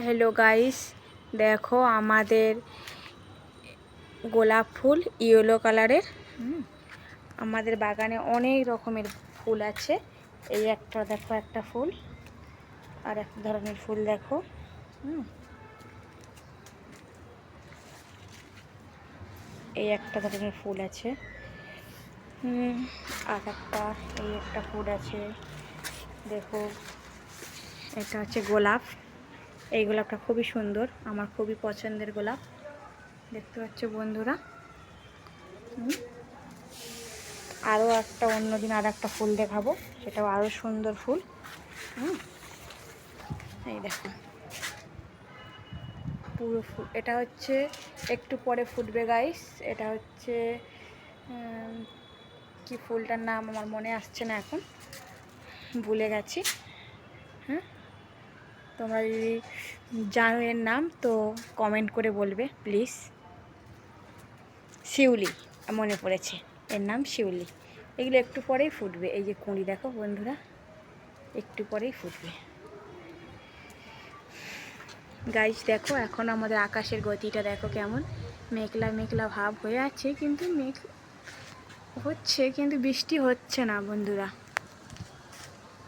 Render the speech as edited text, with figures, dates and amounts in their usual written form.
Hello guys, দেখো আমাদের গোলাপ ফুল ইয়েলো কালারের। আমাদের বাগানে অনেক রকমের ফুল আছে। এই একটা দেখো, একটা ফুল, আর এক ধরনের ফুল দেখো। এই একটা ধরনের ফুল আছে। আর একটা, এই একটা ফুল আছে দেখো। এটা হচ্ছে গোলাপ। এই গোলাপটা খুবই সুন্দর, আমার খুবই পছন্দের গোলাপ। দেখতে পাচ্ছ বন্ধুরা। আরও একটা অন্যদিন আর একটা ফুল দেখাবো, সেটাও আরও সুন্দর ফুল। এই দেখো পুরো ফুল। এটা হচ্ছে একটু পরে ফুটবে গাইস। এটা হচ্ছে কি ফুলটার নাম আমার মনে আসছে না এখন, ভুলে গেছি। তোমরা যদি জানো এর নাম তো কমেন্ট করে বলবে প্লিজ। শিউলি, মনে পড়েছে, এর নাম শিউলি। এগুলো একটু পরেই ফুটবে। এই যে কুঁড়ি দেখো বন্ধুরা, একটু পরেই ফুটবে। গাইস দেখো, এখন আমাদের আকাশের গতিটা দেখো কেমন, মেঘলা মেঘলা ভাব হয়ে আছে, কিন্তু মেঘ হচ্ছে কিন্তু বৃষ্টি হচ্ছে না বন্ধুরা।